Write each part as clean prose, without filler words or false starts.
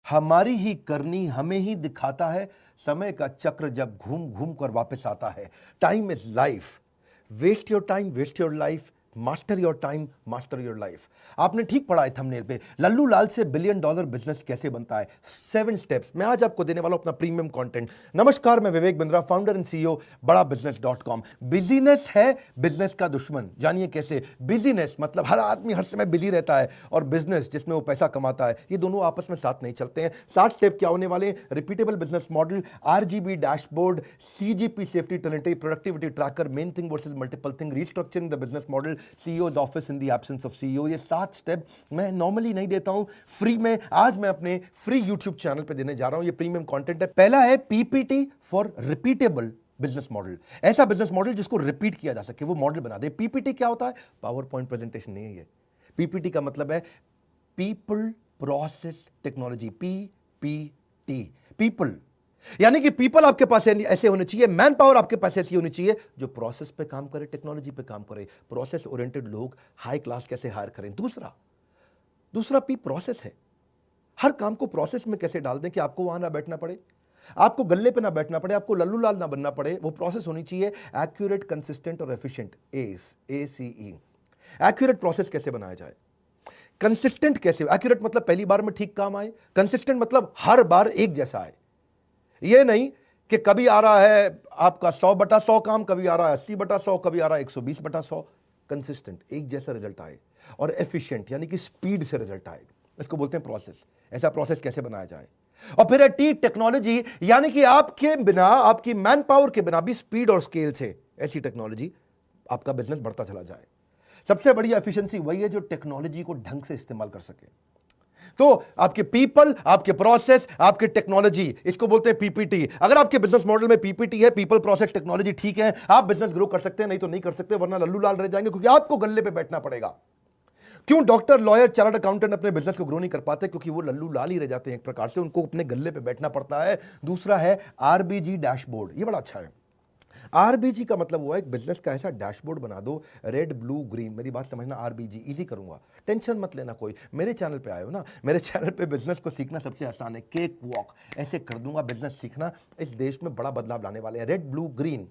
हमारी ही करनी हमें ही दिखाता है, समय का चक्र जब घूम घूम कर वापस आता है। Time is life, waste your time, waste your life, master your time, master your life. आपने ठीक पढ़ा है थंबनेल पे, लल्लू लाल से बिलियन डॉलर बिजनेस कैसे बनता है, 7 स्टेप्स। मैं आज आपको देने वाला हूं अपना प्रीमियम कंटेंट। नमस्कार, मैं Vivek Bindra, founder and CEO बड़ा बिजनेस.com। बिजीनेस है बिजनेस का दुश्मन, जानिए कैसे। बिजीनेस मतलब हर आदमी हर समय बिजी रहता है, और बिजनेस जिसमें वो पैसा कमाता है, ये दोनों आपस में साथ नहीं चलते हैं। 7 स्टेप क्या होने वाले हैं? Repeatable business model, RGB dashboard, CGP safety talent, productivity tracker, main thing versus multiple thing, restructuring the business model, CEO office in the absence of CEO. ये 7 स्टेप मैं नॉर्मली नहीं देता हूं, फ्री में आज मैं अपने फ्री यूट्यूब चैनल पे देने जा रहा हूं। ये प्रीमियम कंटेंट है। पहला है PPT for repeatable business model, ऐसा बिजनेस मॉडल जिसको रिपीट किया जा सके, वो मॉडल बना दे। पीपीटी क्या होता है? पावर पॉइंट प्रेजेंटेशन नहीं है ये। पीपीटी का मतलब है people process technology, PPT. People यानी कि पीपल आपके पास ऐसे होने चाहिए, मैन पावर आपके पास ऐसी होनी चाहिए जो प्रोसेस पे काम करे, टेक्नोलॉजी पे काम करे। प्रोसेस ओरिएंटेड लोग हाई क्लास कैसे हायर करें। दूसरा पी प्रोसेस है। हर काम को प्रोसेस में कैसे डाल दें कि आपको वहां ना बैठना पड़े, आपको गल्ले पे ना बैठना पड़े, आपको लल्लू लाल ना बनना पड़े। वो प्रोसेस होनी चाहिए एक्यूरेट, कंसिस्टेंट और एफिशिएंट। ACE। एक्यूरेट प्रोसेस कैसे बनाया जाए, कंसिस्टेंट कैसे। एक्यूरेट मतलब पहली बार में ठीक काम आए, कंसिस्टेंट मतलब हर बार एक जैसा आए। ये नहीं कि कभी आ रहा है आपका 100/100 काम, कभी आ रहा है 80/100, कभी आ रहा है 120/100। कंसिस्टेंट, एक जैसा रिजल्ट आए। और एफिशिएंट यानी कि स्पीड से रिजल्ट आए, इसको बोलते हैं प्रोसेस। ऐसा प्रोसेस कैसे बनाया जाए। और फिर है टी टेक्नोलॉजी, यानी कि आपके बिना, आपकी मैन पावर के बिना भी स्पीड और स्केल से ऐसी टेक्नोलॉजी आपका बिजनेस बढ़ता चला जाए। सबसे बड़ी एफिशिएंसी वही है जो टेक्नोलॉजी को ढंग से इस्तेमाल कर सके। तो आपके पीपल, आपके प्रोसेस, आपके टेक्नोलॉजी, इसको बोलते हैं पीपीटी। अगर आपके बिजनेस मॉडल में पीपीटी है, पीपल प्रोसेस टेक्नोलॉजी ठीक है, आप बिजनेस ग्रो कर सकते हैं, नहीं तो नहीं कर सकते, वरना लल्लू लाल रह जाएंगे, क्योंकि आपको गल्ले पे बैठना पड़ेगा। क्यों डॉक्टर, लॉयर, चार्टर्ड अकाउंटेंट अपने बिजनेस को ग्रो नहीं कर पाते? क्योंकि वो लल्लू लाल ही रह जाते हैं, एक प्रकार से उनको अपने गल्ले पे बैठना पड़ता है। दूसरा है आरबीजी डैशबोर्ड, ये बड़ा अच्छा है। आरबीजी का मतलब हुआ एक बिजनेस का ऐसा डैशबोर्ड बना दो, रेड ब्लू ग्रीन। मेरी बात समझना, आरबीजी इजी करूंगा, टेंशन मत लेना कोई। मेरे चैनल पे आए हो ना, मेरे चैनल पे बिजनेस को सीखना सबसे आसान है, केक वॉक ऐसे कर दूंगा। बिजनेस सीखना, इस देश में बड़ा बदलाव लाने वाले हैं। रेड ब्लू ग्रीन,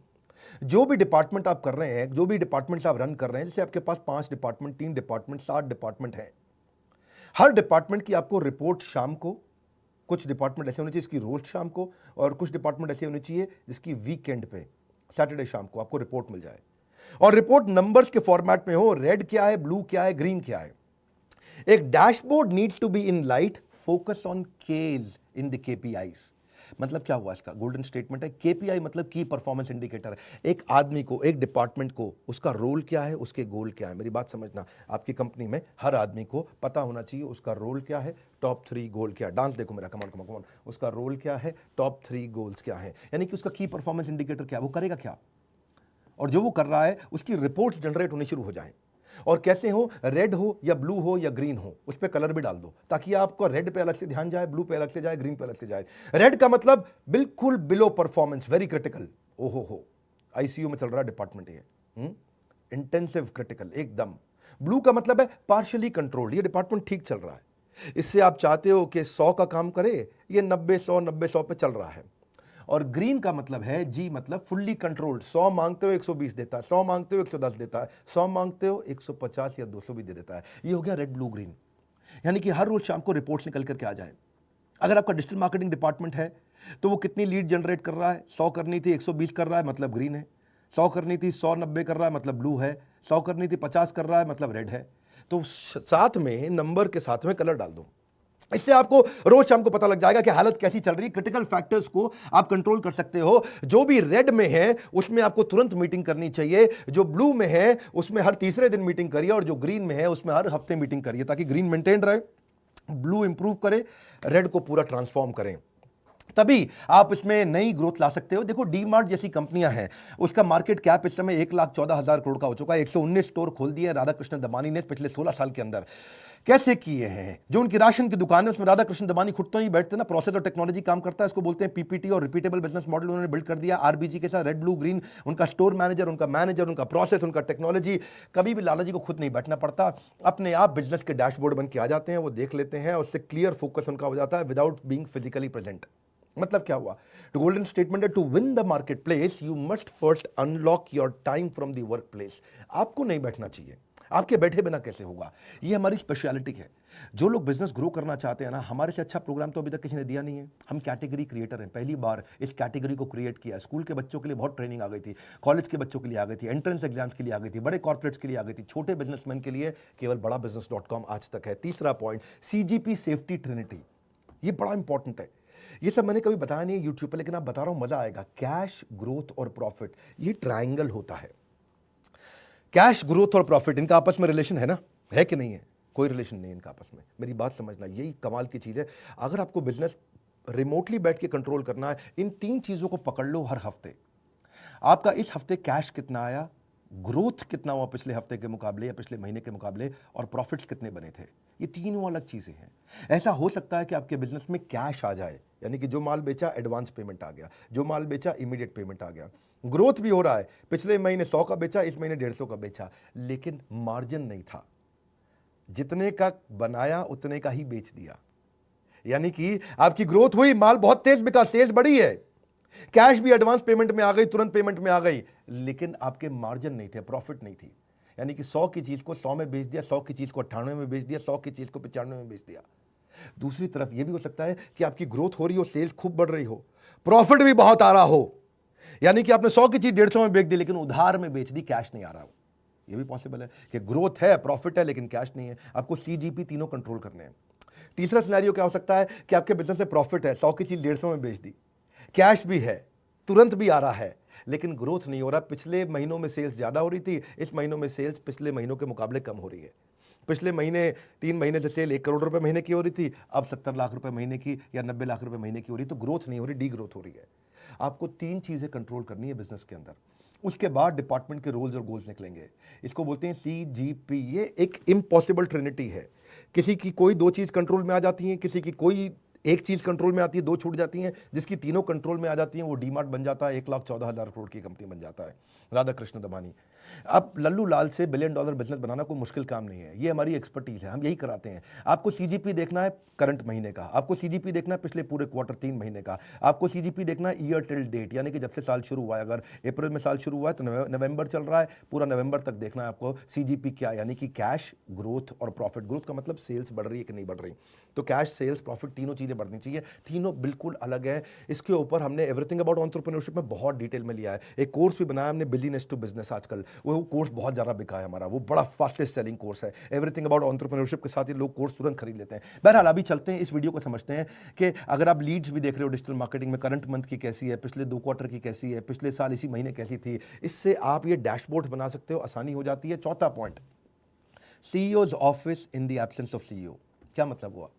जो भी डिपार्टमेंट आप कर रहे हैं, जो भी डिपार्टमेंट आप रन कर रहे हैं, जैसे आपके पास 5 डिपार्टमेंट, 3 डिपार्टमेंट, 7 डिपार्टमेंट है। हर डिपार्टमेंट की आपको रिपोर्ट शाम को, कुछ डिपार्टमेंट ऐसे होने चाहिए जिसकी रोज शाम को, और कुछ डिपार्टमेंट ऐसे होने चाहिए जिसकी वीकेंड पे, सैटरडे शाम को आपको रिपोर्ट मिल जाए। और रिपोर्ट नंबर्स के फॉर्मेट में हो, रेड क्या है, ब्लू क्या है, ग्रीन क्या है। एक dashboard needs to be in light, focus on cage in the KPIs. मतलब क्या हुआ इसका? गोल्डन स्टेटमेंट है। केपीआई मतलब की परफॉर्मेंस इंडिकेटर है। एक आदमी को, एक डिपार्टमेंट को, उसका रोल क्या है, उसके गोल क्या है। मेरी बात समझना, आपकी कंपनी में हर आदमी को पता होना चाहिए उसका रोल क्या है, टॉप 3 गोल क्या है। डांस देखो मेरा, कमान कमान कमान। उसका रोल क्या है, टॉप 3 गोल्स क्या है, यानी कि उसका की परफॉर्मेंस इंडिकेटर क्या है, वो करेगा क्या, और जो वो कर रहा है उसकी रिपोर्ट्स जनरेट होनी शुरू हो जाए। और कैसे हो, रेड हो या ब्लू हो या ग्रीन हो, उस पर कलर भी डाल दो, ताकि आपको रेड पे अलग से ध्यान जाए, ब्लू पे अलग से जाए, ग्रीन पे अलग से जाए। रेड का मतलब बिल्कुल बिलो परफॉर्मेंस, वेरी क्रिटिकल, ओहो हो, आईसीयू में चल रहा डिपार्टमेंट है, इंटेंसिव क्रिटिकल एकदम। ब्लू का मतलब है पार्शियली कंट्रोल्ड, ये डिपार्टमेंट ठीक चल रहा है, इससे आप चाहते हो कि 100 का काम करे, ये 90-100 पे चल रहा है। और ग्रीन का मतलब है, जी मतलब फुल्ली कंट्रोल्ड, 100 मांगते हो 120 देता है, 100 मांगते हो 110 देता है, 100 मांगते हो 150 या 200 भी दे देता है। ये हो गया रेड ब्लू ग्रीन, यानी कि हर रोज शाम को रिपोर्ट्स निकल करके आ जाए। अगर आपका डिजिटल मार्केटिंग डिपार्टमेंट है तो वो कितनी लीड जनरेट कर रहा है, 100 करनी थी 120 कर रहा है, मतलब ग्रीन है। 100 करनी थी 190 कर रहा है, मतलब ब्लू है। 100 करनी थी 50 कर रहा है, मतलब रेड है। तो साथ में नंबर के साथ में कलर डाल दो, इससे आपको रोज शाम को पता लग जाएगा कि हालत कैसी चल रही है। क्रिटिकल फैक्टर्स को आप कंट्रोल कर सकते हो। जो भी रेड में है उसमें आपको तुरंत मीटिंग करनी चाहिए, जो ब्लू में है उसमें हर तीसरे दिन मीटिंग करिए, और जो ग्रीन में है उसमें हर हफ्ते मीटिंग करिए, ताकि ग्रीन मेंटेन रहे, ब्लू इंप्रूव करे, रेड को पूरा ट्रांसफॉर्म करें। तभी आप इसमें नई ग्रोथ ला सकते हो। देखो डी-मार्ट जैसी कंपनियां हैं, उसका मार्केट कैप इस समय 1,14,000 करोड़ का हो चुका है। 119 स्टोर खोल दिए राधा कृष्ण दमानी ने पिछले 16 साल के अंदर। कैसे किए हैं। जो उनकी राशन की दुकान है उसमें राधा कृष्ण दमानी खुद तो नहीं बैठते ना, प्रोसेस और टेक्नोलॉजी काम करता है, इसको बोलते हैं पीपीटी और रिपीटेबल बिजनेस मॉडल उन्होंने बिल्ड कर दिया आरबीजी के साथ, रेड ब्लू ग्रीन, उनका स्टोर मैनेजर, उनका प्रोसेस, उनका टेक्नोलॉजी। कभी भी लाला जी को खुद नहीं बैठना पड़ता, अपने आप बिजनेस के डैशबोर्ड बन के आ जाते हैं, वो देख लेते हैं और उससे क्लियर फोकस उनका हो जाता है विदाउट बीइंग फिजिकली प्रेजेंट। मतलब क्या हुआ, तो गोल्डन स्टेटमेंट है, to win the marketplace you must first unlock your time from the workplace. आपको नहीं बैठना चाहिए, आपके बैठे बिना कैसे होगा, ये हमारी स्पेशलिटी है। जो लोग बिजनेस ग्रो करना चाहते हैं ना, हमारे से अच्छा प्रोग्राम तो अभी तक किसी ने दिया नहीं है। हम कैटेगरी क्रिएटर हैं, पहली बार इस कैटेगरी को क्रिएट किया। स्कूल के बच्चों के लिए बहुत ट्रेनिंग आ गई थी, कॉलेज के बच्चों के लिए आ गई थी, एंट्रेंस एग्जाम्स के लिए आ गई थी, बड़े कॉर्पोरेट्स के लिए आ गई थी, छोटे बिजनेसमैन के लिए केवल बड़ा business.com आज तक है। तीसरा पॉइंट, सीजीपी सेफ्टी ट्रिनिटी, ये बड़ा इंपॉर्टेंट है। ये सब मैंने कभी बताया नहीं यूट्यूब पर, लेकिन आप बता रहा हूं, मजा आएगा। कैश, ग्रोथ और प्रॉफिट, ये ट्रायंगल होता है। कैश, ग्रोथ और प्रॉफिट, इनका आपस में रिलेशन है ना, है कि नहीं है? कोई रिलेशन नहीं इनका आपस में। मेरी बात समझना, यही कमाल की चीज है। अगर आपको बिजनेस रिमोटली बैठ के कंट्रोल करना है, इन तीन चीजों को पकड़ लो हर हफ्ते। आपका इस हफ्ते कैश कितना आया, ग्रोथ कितना हुआ पिछले हफ्ते के मुकाबले या पिछले महीने के मुकाबले, और प्रॉफिट्स कितने बने थे। ये तीनों अलग चीजें हैं। ऐसा हो सकता है कि आपके बिजनेस में कैश आ जाए, यानी कि जो माल बेचा एडवांस पेमेंट आ गया, जो माल बेचा इमीडिएट पेमेंट आ गया, ग्रोथ भी हो रहा है, पिछले महीने 100 का बेचा, इस महीने 150 का बेचा, लेकिन मार्जिन नहीं था, जितने का बनाया उतने का ही बेच दिया। यानी कि आपकी ग्रोथ हुई, माल बहुत तेज बिका, सेल्स बढ़ी है, कैश भी एडवांस पेमेंट में आ गई, तुरंत पेमेंट में आ गई, लेकिन आपके मार्जिन नहीं थे, प्रॉफिट नहीं थी। यानी कि 100 की चीज को 100 में बेच दिया, 100 की चीज को 98 में बेच दिया, 100 की चीज को 95 में बेच दिया। दूसरी तरफ यह भी हो सकता है कि आपकी ग्रोथ हो रही हो, सेल्स खूब बढ़ रही हो, प्रॉफिट भी बहुत आ रहा हो, यानी कि आपने 100 की चीज 150 में बेच दी, लेकिन उधार में बेच दी, कैश नहीं आ रहा हो। यह भी पॉसिबल है कि ग्रोथ है, प्रॉफिट है, लेकिन कैश नहीं है। आपको सीजीपी तीनों कंट्रोल करने हैं। तीसरा सिनेरियो क्या हो सकता है कि आपके बिजनेस में प्रॉफिट है, 100 की चीज 150 में बेच दी, कैश भी है, तुरंत भी आ रहा है, लेकिन ग्रोथ नहीं हो रहा। पिछले महीनों में सेल्स ज्यादा हो रही थी, इस महीनों में सेल्स पिछले महीनों के मुकाबले कम हो रही है। पिछले महीने 3 महीने से सेल 1 करोड़ रुपए महीने की हो रही थी, अब 70 लाख रुपए महीने की या 90 लाख रुपए महीने की हो रही, तो ग्रोथ नहीं हो रही, डी ग्रोथ हो रही है। आपको 3 चीजें कंट्रोल करनी है बिजनेस के अंदर। उसके बाद डिपार्टमेंट के रोल्स और गोल्स निकलेंगे। इसको बोलते हैं सीजीपी। ये एक इम्पॉसिबल ट्रिनिटी है। किसी की कोई 2 चीज कंट्रोल में आ जाती है, किसी की कोई 1 चीज कंट्रोल में आती है, 2 छूट जाती हैं, जिसकी तीनों कंट्रोल में आ जाती हैं वो डीमार्ट बन जाता है, 1,14,000 करोड़ की कंपनी बन जाता है, राधा कृष्ण दमानी। अब लल्लू लाल से $1 बिलियन बिजनेस बनाना कोई मुश्किल काम नहीं है, ये हमारी एक्सपर्टीज है, हम यही कराते हैं। आपको सीजीपी देखना है करंट महीने का, आपको सीजीपी देखना है पिछले पूरे क्वार्टर 3 महीने का, आपको सीजीपी देखना है ईयर टिल डेट, यानी कि जब से साल शुरू हुआ है। अगर अप्रैल में साल शुरू हुआ है तो नवंबर चल रहा है, पूरा नवंबर तक देखना है आपको सीजीपी क्या, यानी कि कैश, ग्रोथ और प्रॉफिट। ग्रोथ का मतलब सेल्स बढ़ रही है कि नहीं बढ़ रही, तो कैश, सेल्स, प्रॉफिट तीनों चीजें बढ़नी चाहिए, तीनों बिल्कुल अलग है। इसके ऊपर हमने एवरीथिंग अबाउट एंटरप्रेन्योरशिप में बहुत डिटेल में लिया है। एक कोर्स भी बनाया हमने, बिजनेस टू बिजनेस, आजकल वो कोर्स बहुत ज्यादा बिका है हमारा, वो बड़ा फास्टेस्ट सेलिंग कोर्स है। एवरीथिंग अबाउट एंटरप्रेन्योरशिप के साथ ही लोग कोर्स तुरंत खरीद लेते हैं। बहरहाल अभी चलते हैं, इस वीडियो को समझते हैं कि अगर आप लीड्स भी देख रहे हो डिजिटल मार्केटिंग में, करंट मंथ की कैसी है, पिछले 2 क्वार्टर की कैसी है, पिछले साल इसी महीने कैसी थी, इससे आप ये डैशबोर्ड बना सकते हो, आसानी हो जाती है। चौथा point, CEOs office in the absence of CEO. क्या मतलब हुआ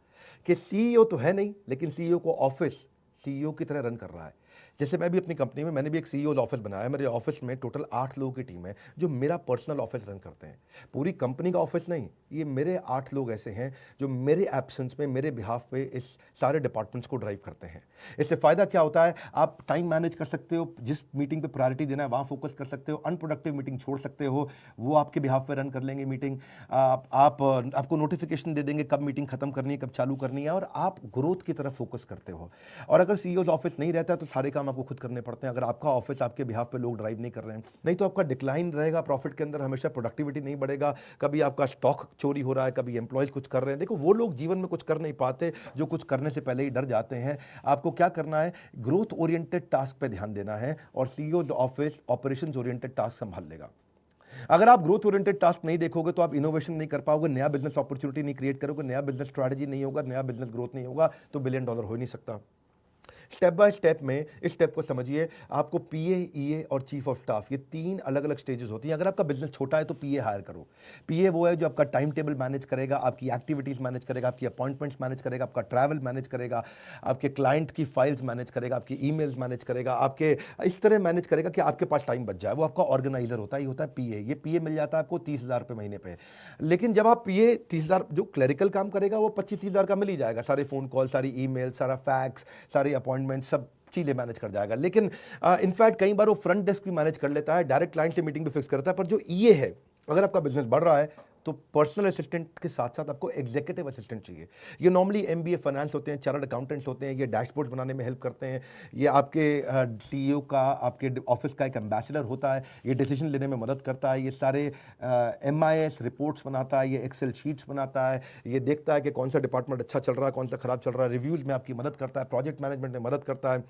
कि सीईओ तो है नहीं, लेकिन सीईओ को ऑफिस सीईओ की तरह रन कर रहा है। जैसे मैं भी अपनी कंपनी में, मैंने भी एक सीईओ ऑफिस बनाया। मेरे ऑफिस में टोटल 8 लोगों की टीम है जो मेरा पर्सनल ऑफिस रन करते हैं। पूरी कंपनी का ऑफिस नहीं, ये मेरे 8 लोग ऐसे हैं जो मेरे एब्सेंस में, मेरे बिहाफ पे इस सारे डिपार्टमेंट्स को ड्राइव करते हैं। इससे फायदा क्या होता है, आप टाइम मैनेज कर सकते हो, जिस मीटिंग पे प्रायोरिटी देना है वहाँ फोकस कर सकते हो, अनप्रोडक्टिव मीटिंग छोड़ सकते हो, वो आपके बिहाफ पे रन कर लेंगे मीटिंग। आपको नोटिफिकेशन दे देंगे कब मीटिंग खत्म करनी है, कब चालू करनी है, और आप ग्रोथ की तरफ फोकस करते हो। और अगर सीईओ ऑफिस नहीं रहता है तो सारे काम आपको खुद करने पड़ते हैं। अगर आपका ऑफिस आपके बिहाफ पे लोग ड्राइव नहीं कर रहे हैं, नहीं तो आपका डिक्लाइन रहेगा प्रॉफिट के अंदर, हमेशा प्रोडक्टिविटी नहीं बढ़ेगा, कभी आपका स्टॉक चोरी हो रहा है, कभी एम्प्लॉयज कुछ कर रहे हैं। देखो, वो लोग जीवन में कुछ कर नहीं पाते जो कुछ करने से पहले ही डर जाते हैं। आपको क्या करना है, ग्रोथ ओरिएंटेड टास्क पे ध्यान देना है, और CEO office operations oriented task संभाल लेगा। अगर आप ग्रोथ ओरिएंटेड टास्क नहीं देखोगे तो आप इनोवेशन नहीं कर पाओगे, नया बिजनेस अपॉर्चुनिटी नहीं क्रिएट करोगे, नया बिजनेस स्ट्रैटेजी नहीं होगा, नया बिजनेस ग्रोथ नहीं होगा, तो $1 बिलियन हो नहीं सकता। स्टेप बाय स्टेप में इस स्टेप को समझिए। आपको पीए, ईए और चीफ ऑफ स्टाफ, ये 3 अलग अलग स्टेजेस होती हैं। अगर आपका बिजनेस छोटा है तो पीए हायर करो। पीए वो है जो आपका टाइम टेबल मैनेज करेगा, आपकी एक्टिविटीज मैनेज करेगा, आपकी अपॉइंटमेंट्स मैनेज करेगा, आपका ट्रैवल मैनेज करेगा, आपके क्लाइंट की फाइल्स मैनेज करेगा, आपकी ईमेल्स मैनेज करेगा, आपके इस तरह मैनेज करेगा कि आपके पास टाइम बच जाए। वो आपका ऑर्गेनाइजर होता है, ये होता है पीए। ये पीए मिल जाता है आपको 30,000 रुपये महीने पे। लेकिन जब आप पीए 30,000, जो क्लरिकल काम करेगा वो 25-30,000 का मिल ही जाएगा। सारे फोन कॉल, सारी ईमेल, सारा फैक्स, सारी अपॉइंटमेंट, सब चीजें मैनेज कर जाएगा। लेकिन इनफैक्ट कई बार वो फ्रंट डेस्क भी मैनेज कर लेता है, डायरेक्ट क्लाइंट से मीटिंग भी फिक्स करता है। पर जो ईए है, अगर आपका बिजनेस बढ़ रहा है तो पर्सनल असिस्टेंट के साथ साथ आपको एग्जीक्यूटिव असिस्टेंट चाहिए। ये नॉर्मली एमबीए फाइनेंस होते हैं, चार्टर्ड अकाउंटेंट्स होते हैं, ये डैशबोर्ड बनाने में हेल्प करते हैं। ये आपके सीईओ का, आपके ऑफिस का एक एम्बेसडर होता है, ये डिसीजन लेने में मदद करता है। ये सारे एमआईएस रिपोर्ट्स बनाता है, ये एक्सेल शीट्स बनाता है, ये देखता है कि कौन सा डिपार्टमेंट अच्छा चल रहा है, कौन सा खराब चल रहा है, रिव्यूज में आपकी मदद करता है, प्रोजेक्ट मैनेजमेंट में मदद करता है।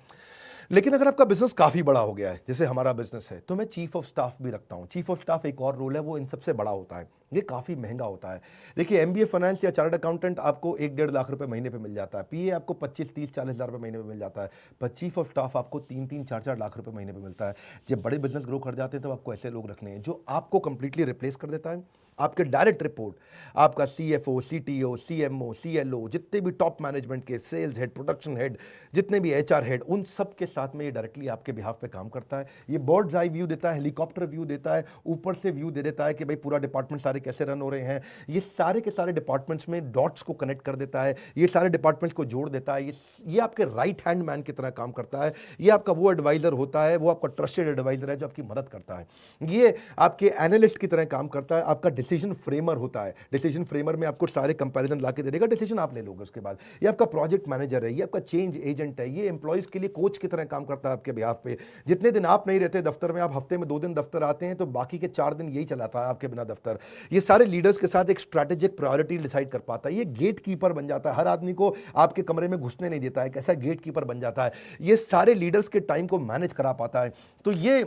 लेकिन अगर आपका बिजनेस काफी बड़ा हो गया है, जैसे हमारा बिजनेस है, तो मैं चीफ ऑफ स्टाफ भी रखता हूं। चीफ ऑफ स्टाफ एक और रोल है, वो इन सबसे बड़ा होता है, ये काफी महंगा होता है। देखिए, एमबीए फाइनेंस या चार्टर्ड अकाउंटेंट आपको 1-1.5 लाख रुपए महीने पे मिल जाता है, पीए आपको 25-30-40 हज़ार रुपए महीने पे मिल जाता है, पर चीफ ऑफ स्टाफ आपको 3-3, 4-4 लाख रुपए महीने पे मिलता है। जब बड़े बिजनेस ग्रो कर जाते हैं तो आपको ऐसे लोग रखने हैं जो आपको कंप्लीटली रिप्लेस कर देता है। आपके डायरेक्ट रिपोर्ट आपका सीएफओ, सीटीओ, सीएमओ, सीएलओ, जितने भी टॉप मैनेजमेंट के, सेल्स हेड, प्रोडक्शन हेड, जितने भी एचआर हेड, उन सब के साथ में ये डायरेक्टली आपके बिहाफ पे काम करता है। ये बर्ड्स आई व्यू देता है, हेलीकॉप्टर व्यू देता है, ऊपर से व्यू दे देता है कि भाई पूरा डिपार्टमेंट सारे कैसे रन हो रहे हैं। ये सारे के सारे डिपार्टमेंट्स में डॉट्स को कनेक्ट कर देता है, ये सारे डिपार्टमेंट्स को जोड़ देता है। ये आपके राइट हैंड मैन की तरह काम करता है। ये आपका वो एडवाइजर होता है, वो आपका ट्रस्टेड एडवाइजर है जो आपकी मदद करता है। ये आपके एनालिस्ट की तरह काम करता है, आपका डिसीजन फ्रेमर होता है। डिसीजन फ्रेमर में आपको सारे कंपैरिजन लाके दे देगा, डिसीजन आप ले लोगे उसके बाद। ये आपका प्रोजेक्ट मैनेजर है, ये आपका चेंज एजेंट है, ये एम्प्लॉइज के लिए कोच की तरह काम करता है आपके बिहाफ पे। जितने दिन आप नहीं रहते दफ्तर में, आप हफ्ते में 2 दिन दफ्तर आते हैं, तो बाकी के 4 दिन यही चलाता है आपके बिना दफ्तर। ये सारे लीडर्स के साथ एक स्ट्रैटेजिक प्रायोरिटी डिसाइड कर पाता है। ये गेट कीपर बन जाता है, हर आदमी को आपके कमरे में घुसने नहीं देता है, कैसा गेट कीपर बन जाता है। ये सारे लीडर्स के टाइम को मैनेज करा पाता है। तो ये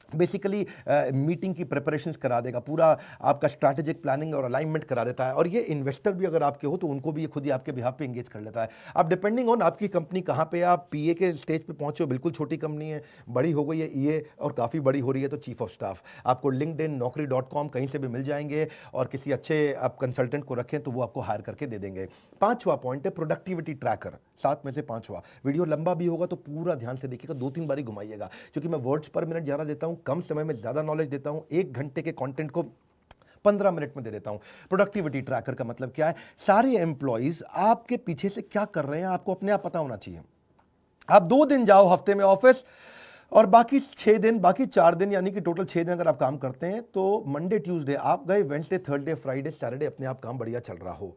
बेसिकली मीटिंग की प्रिपरेशंस करा देगा, पूरा आपका स्ट्रैटेजिक प्लानिंग और अलाइनमेंट करा देता है। और ये इन्वेस्टर भी अगर आपके हो तो उनको भी ये खुद ही आपके बिहाफ पे एंगेज कर लेता है। अब डिपेंडिंग ऑन आपकी कंपनी कहाँ पे, आप पीए के स्टेज पे पहुंचे हो, बिल्कुल छोटी कंपनी है, बड़ी हो गई है ईए और काफ़ी बड़ी हो रही है, तो चीफ ऑफ स्टाफ आपको लिंक्डइन, naukri.com कहीं से भी मिल जाएंगे, और किसी अच्छे आप कंसल्टेंट को रखें तो वो आपको हायर करके दे देंगे। 5वां पॉइंट है प्रोडक्टिविटी ट्रैकर, 7 में से 5वां। वीडियो लंबा भी होगा तो पूरा ध्यान से देखिएगा, 2-3 बारी घुमाइएगा, क्योंकि मैं वर्ड्स पर मिनट ज़्यादा देता हूँ, कम समय में ज़्यादा नॉलेज देता हूँ। 1 घंटे के कंटेंट को 15 मिनट में दे देता हूं। प्रोडक्टिविटी ट्रैकर का मतलब क्या है? सारे एम्प्लॉइज आपके पीछे से क्या कर रहे हैं आपको अपने आप पता होना चाहिए। आप 2 दिन जाओ हफ्ते में ऑफिस, और बाकी 6 दिन, बाकी 4 दिन, यानी कि टोटल 6 दिन अगर आप काम करते हैं, तो मंडे ट्यूसडे आप गए, वेडनेसडे, थर्सडे, फ्राइडे, सैटरडे अपने आप काम बढ़िया चल रहा हो,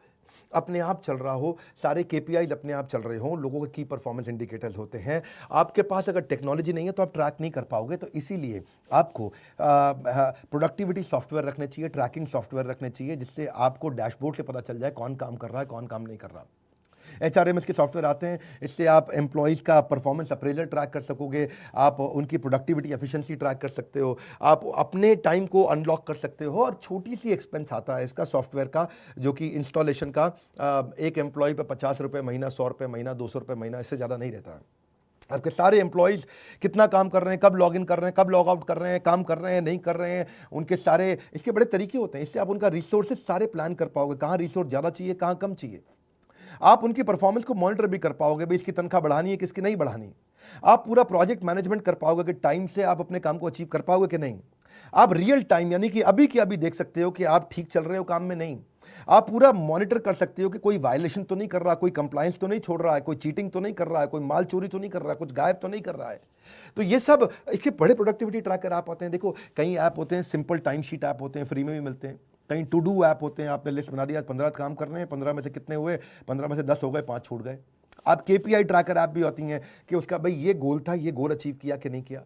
अपने आप चल रहा हो, सारे केपीआईज अपने आप चल रहे हो, लोगों के की परफॉर्मेंस इंडिकेटर्स होते हैं। आपके पास अगर टेक्नोलॉजी नहीं है तो आप ट्रैक नहीं कर पाओगे। तो इसीलिए आपको प्रोडक्टिविटी सॉफ्टवेयर रखने चाहिए, ट्रैकिंग सॉफ्टवेयर रखने चाहिए, जिससे आपको डैशबोर्ड से पता चल जाए कौन काम कर रहा है, कौन काम नहीं कर रहा। HRMS के सॉफ्टवेयर आते हैं, इससे आप एम्प्लॉइज़ का परफॉर्मेंस अप्रेजल ट्रैक कर सकोगे, आप उनकी प्रोडक्टिविटी एफिशिएंसी ट्रैक कर सकते हो, आप अपने टाइम को अनलॉक कर सकते हो। और छोटी सी एक्सपेंस आता है इसका सॉफ्टवेयर का, जो कि इंस्टॉलेशन का, एक एम्प्लॉय पे 50 रुपये महीना, 100 रुपये महीना, 200 रुपये महीना, इससे ज़्यादा नहीं रहता है। आपके सारे एम्प्लॉइज़ कितना काम कर रहे हैं, कब लॉग इन कर रहे हैं, कब लॉग आउट कर रहे हैं, काम कर रहे हैं, नहीं कर रहे हैं, उनके सारे, इसके बड़े तरीके होते हैं। इससे आप उनका रिसोर्सेज सारे प्लान कर पाओगे, कहाँ रिसोर्स ज़्यादा चाहिए, कहाँ कम चाहिए। आप उनकी परफॉर्मेंस को मॉनिटर भी कर पाओगे, भाई इसकी तनख्वाह बढ़ानी है, किसकी नहीं बढ़ानी। आप पूरा प्रोजेक्ट मैनेजमेंट कर पाओगे कि टाइम से आप अपने काम को अचीव कर पाओगे कि नहीं। आप रियल टाइम, यानी कि अभी की अभी देख सकते हो कि आप ठीक चल रहे हो काम में, नहीं। आप पूरा मॉनिटर कर सकते हो कि कोई वायलेशन तो नहीं कर रहा, कोई कंप्लायंस तो नहीं छोड़ रहा है, कोई चीटिंग तो नहीं कर रहा है, कोई माल चोरी तो नहीं कर रहा है, कुछ गायब तो नहीं कर रहा है। तो ये सब इसके बड़े प्रोडक्टिविटी ट्रैकर ऐप आते हैं। देखो, कई ऐप होते हैं, सिंपल टाइम शीट ऐप होते हैं, फ्री में भी मिलते हैं। कहीं टू डू ऐप होते हैं, आपने लिस्ट बना दिया, 15 काम करने हैं, 15 में से कितने हुए, 15 में से 10 हो गए, 5 छूट गए। आप केपीआई ट्रैकर ऐप भी होती हैं कि उसका भाई ये गोल था, ये गोल अचीव किया कि नहीं किया।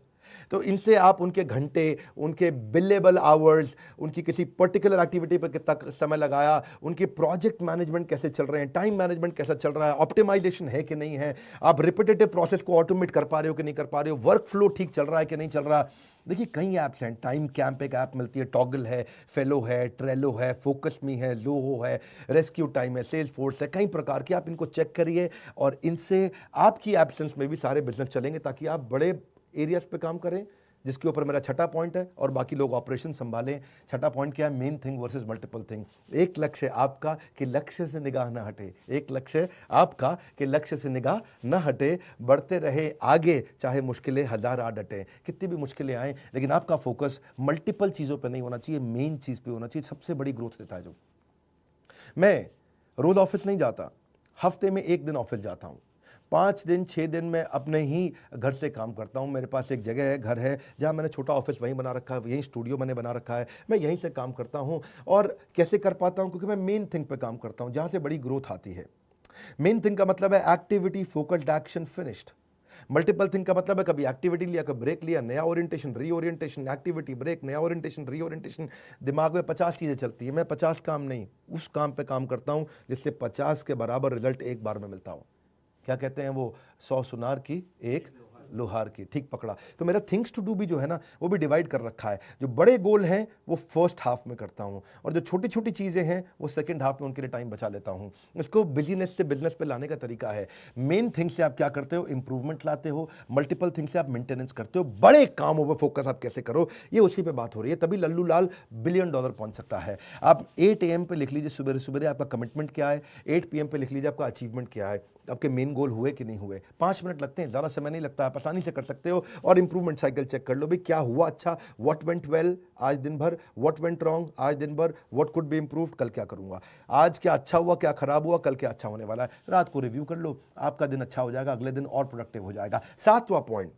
तो इनसे आप उनके घंटे, उनके बिलेबल आवर्स, उनकी किसी पर्टिकुलर एक्टिविटी पर कितना समय लगाया, उनके प्रोजेक्ट मैनेजमेंट कैसे चल रहे हैं, टाइम मैनेजमेंट कैसा चल रहा है, ऑप्टिमाइजेशन है कि नहीं है, आप रिपीटेटिव प्रोसेस को ऑटोमेट कर पा रहे हो कि नहीं कर पा रहे हो, वर्क फ्लो ठीक चल रहा है कि नहीं चल रहा। देखिए कई ऐप्स हैं, टाइम कैंप एक ऐप मिलती है, टॉगल है, फेलो है, ट्रेलो है, फोकस मी है, ज़ोहो है, रेस्क्यू टाइम है, सेल्स फोर्स है, कई प्रकार के। आप इनको चेक करिए और इनसे आपकी एब्सेंस में भी सारे बिजनेस चलेंगे, ताकि आप बड़े एरियाज पे काम करें, जिसके ऊपर मेरा छठा पॉइंट है, और बाकी लोग ऑपरेशन संभालें। छठा पॉइंट क्या है? Main thing versus multiple thing. एक लक्ष्य आपका कि लक्ष्य से निगाह ना हटे, एक लक्ष्य आपका कि लक्ष्य से निगाह ना हटे, बढ़ते रहे आगे, चाहे मुश्किलें हजार आ डटे, कितनी भी मुश्किलें आए, लेकिन आपका फोकस मल्टीपल चीज़ों पर नहीं होना चाहिए, मेन चीज़ पे होना चाहिए। सबसे बड़ी ग्रोथ देता है जो। मैं रोज ऑफिस नहीं जाता, हफ्ते में एक दिन ऑफिस जाता हूँ, 5 दिन 6 दिन में अपने ही घर से काम करता हूँ। मेरे पास एक जगह है, घर है, जहाँ मैंने छोटा ऑफिस वहीं बना रखा है, यहीं स्टूडियो मैंने बना रखा है, मैं यहीं से काम करता हूँ। और कैसे कर पाता हूँ? क्योंकि मैं मेन थिंग पे काम करता हूँ, जहाँ से बड़ी ग्रोथ आती है। मेन थिंग का मतलब है activity, focused action, finished. Multiple thing का मतलब है कभी एक्टिविटी लिया, कभी ब्रेक लिया, नया ओरिएंटेशन, रीओरिएंटेशन, एक्टिविटी, ब्रेक, नया ओरिएंटेशन, रीओरिएंटेशन। दिमाग में 50 चीज़ें चलती है, मैं 50 काम नहीं, उस काम पे काम करता हूँ जिससे 50 के बराबर रिजल्ट एक बार में मिलता हो। क्या कहते हैं वो, 100 सुनार की एक लोहार की, ठीक पकड़ा। तो मेरा थिंग्स टू डू भी जो है ना, वो भी डिवाइड कर रखा है। जो बड़े गोल हैं वो फर्स्ट हाफ में करता हूँ, और जो छोटी छोटी चीज़ें हैं वो सेकंड हाफ में उनके लिए टाइम बचा लेता हूँ। इसको बिजनेस से बिजनेस पे लाने का तरीका है। मेन थिंग से आप क्या करते हो? इंप्रूवमेंट लाते हो। मल्टीपल थिंग से आप मेंटेनेंस करते हो। बड़े कामों पर फोकस आप कैसे करो, ये उसी पे बात हो रही है। तभी लल्लू लाल $1 बिलियन पहुंच सकता है। आप 8 AM पे लिख लीजिए, सुबह सुबह आपका कमिटमेंट क्या है, 8 PM पे लिख लीजिए आपका अचीवमेंट क्या है, आपके मेन गोल हुए कि नहीं हुए। 5 मिनट लगते हैं, ज़्यादा समय नहीं लगता, आप आसानी से कर सकते हो। और इंप्रूवमेंट साइकिल चेक कर लो भी, क्या हुआ अच्छा, व्हाट वेंट वेल आज दिन भर, व्हाट वेंट रॉन्ग आज दिन भर, व्हाट कुड बी इंप्रूव्ड, कल क्या करूंगा, आज क्या अच्छा हुआ, क्या खराब हुआ, कल क्या अच्छा होने वाला है। रात को रिव्यू कर लो, आपका दिन अच्छा हो जाएगा, अगले दिन और प्रोडक्टिव हो जाएगा। 7वां पॉइंट,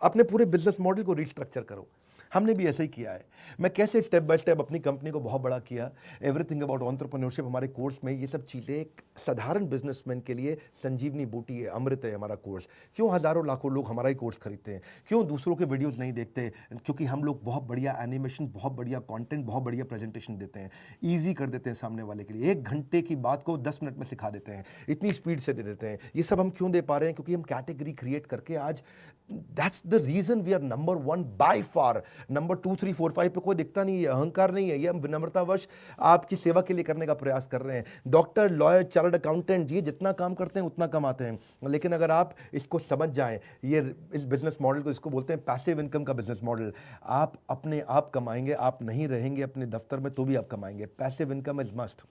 अपने पूरे बिजनेस मॉडल को रिस्ट्रक्चर करो। हमने भी ऐसे ही किया है। मैं कैसे स्टेप बाय स्टेप अपनी कंपनी को बहुत बड़ा किया, एवरीथिंग अबाउट एंटरप्रेन्योरशिप हमारे कोर्स में, ये सब चीज़ें एक साधारण बिजनेसमैन के लिए संजीवनी बूटी है, अमृत है हमारा कोर्स। क्यों हज़ारों लाखों लोग हमारा ही कोर्स खरीदते हैं? क्यों दूसरों के वीडियोज़ नहीं देखते? क्योंकि हम लोग बहुत बढ़िया एनिमेशन, बहुत बढ़िया कॉन्टेंट, बहुत बढ़िया प्रेजेंटेशन देते हैं, ईजी कर देते हैं सामने वाले के लिए। 1 घंटे की बात को 10 मिनट में सिखा देते हैं, इतनी स्पीड से दे देते हैं। ये सब हम क्यों दे पा रहे हैं? क्योंकि हम कैटेगरी क्रिएट करके आज, that's the reason we are number 1 by far. Number 2, 3, 4, 5 पे कोई दिखता नहीं है, अहंकार नहीं है, ये हम विनम्रतावश आपकी सेवा के लिए करने का प्रयास कर रहे हैं। डॉक्टर, लॉयर, चार्टर्ड अकाउंटेंट, ये जितना काम करते हैं उतना कमाते हैं, लेकिन अगर आप इसको समझ जाएं, ये इस बिजनेस मॉडल को, इसको बोलते हैं पैसिव इनकम का बिजनेस मॉडल। आप अपने आप कमाएंगे, आप नहीं रहेंगे अपने दफ्तर में तो भी आप कमाएंगे। Passive income is must,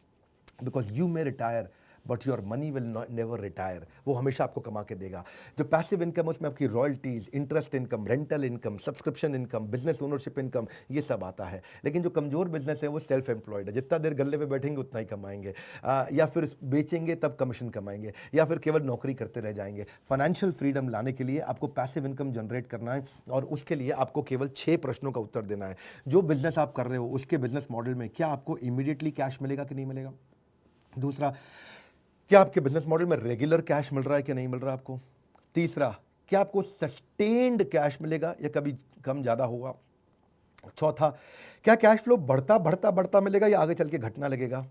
because you may retire but your money will never retire. वो हमेशा आपको कमा के देगा। जो पैसिव इनकम, उसमें आपकी royalties, interest income, rental income, subscription income, business ownership income, ये सब आता है। लेकिन जो कमजोर बिजनेस है वो सेल्फ एम्प्लॉयड है, जितना देर गल्ले पे बैठेंगे उतना ही कमाएंगे, या फिर बेचेंगे तब कमीशन कमाएंगे, या फिर केवल नौकरी करते रह जाएंगे। फाइनेंशियल फ्रीडम लाने के लिए आपको पैसिव इनकम जनरेट करना है, और उसके लिए आपको केवल 6 प्रश्नों का उत्तर देना है। जो बिजनेस आप कर रहे हो उसके बिजनेस मॉडल में क्या आपको इमीडिएटली कैश मिलेगा कि नहीं मिलेगा? दूसरा, क्या आपके बिजनेस मॉडल में रेगुलर कैश मिल रहा है कि नहीं मिल रहा आपको? तीसरा, क्या आपको सस्टेन्ड कैश मिलेगा या कभी कम ज्यादा होगा? चौथा, क्या कैश फ्लो बढ़ता बढ़ता बढ़ता मिलेगा या आगे चल के घटना लगेगा?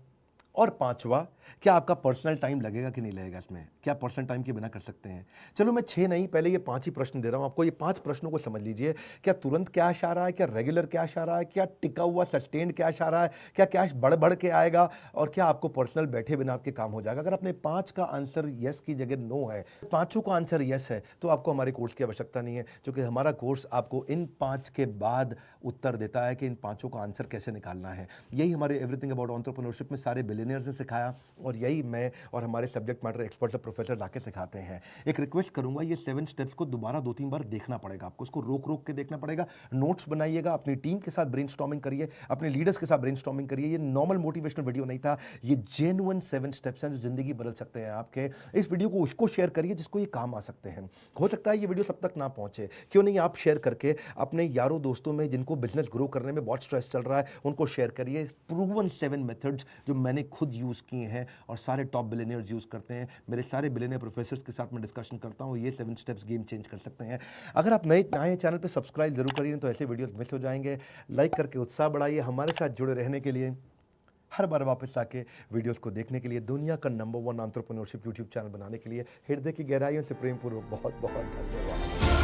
और पांचवा, क्या आपका पर्सनल टाइम लगेगा कि नहीं लगेगा इसमें? क्या पर्सनल टाइम के बिना कर सकते हैं? चलो मैं 6 नहीं, पहले ये 5 ही प्रश्न दे रहा हूं आपको। ये 5 प्रश्नों को समझ लीजिए। क्या तुरंत कैश आ रहा है? क्या रेगुलर कैश आ रहा है? क्या टिका हुआ सस्टेन्ड कैश आ रहा है? क्या कैश बढ़ बढ़ के आएगा? और क्या आपको पर्सनल बैठे बिना आपके काम हो जाएगा? अगर आपने 5 का आंसर यस की जगह नो है, 5 का आंसर यस है, तो आपको हमारे कोर्स की आवश्यकता नहीं है, क्योंकि हमारा कोर्स आपको इन 5 के बाद उत्तर देता है कि इन 5 का आंसर कैसे निकालना है। यही हमारे एवरीथिंग अबाउट एंटरप्रेन्योरशिप में सारे बिलियनियर्स ने सिखाया, और यही मैं और हमारे सब्जेक्ट मैटर एक्सपर्ट प्रोफेसर लाके सिखाते हैं। एक रिक्वेस्ट करूंगा, ये 7 स्टेप्स को दोबारा 2-3 बार देखना पड़ेगा आपको, उसको रोक रोक के देखना पड़ेगा। नोट्स बनाइएगा, अपनी टीम के साथ ब्रेनस्टॉर्मिंग करिए, अपने लीडर्स के साथ ब्रेनस्टॉर्मिंग करिए। ये नॉर्मल मोटिवेशनल वीडियो नहीं था, ये जेन्युइन 7 स्टेप्स हैं जो जिंदगी बदल सकते हैं आपके। इस वीडियो को उसको शेयर करिए जिसको ये काम आ सकते हैं। हो सकता है ये वीडियो सब तक ना पहुंचे, क्यों नहीं आप शेयर करके अपने यारों दोस्तों में जिनको बिजनेस ग्रो करने में बहुत स्ट्रेस चल रहा है, उनको शेयर करिए। प्रूवन 7 मेथड्स जो मैंने खुद यूज़ किए हैं और सारे टॉप बिलियनियर्स यूज़ करते हैं। मेरे सारे बिलियनियर प्रोफेसर्स के साथ मैं डिस्कशन करता हूँ, ये 7 स्टेप्स गेम चेंज कर सकते हैं। अगर आप नए आए चैनल पे सब्सक्राइब जरूर करिए, तो ऐसे वीडियोस मिस हो जाएंगे। लाइक करके उत्साह बढ़ाइए। हमारे साथ जुड़े रहने के लिए, हर बार वापस आके वीडियोस को देखने के लिए, दुनिया का नंबर 1 एंटरप्रेन्योरशिप यूट्यूब चैनल बनाने के लिए हृदय की गहराइयों से प्रेमपूर्वक बहुत बहुत धन्यवाद।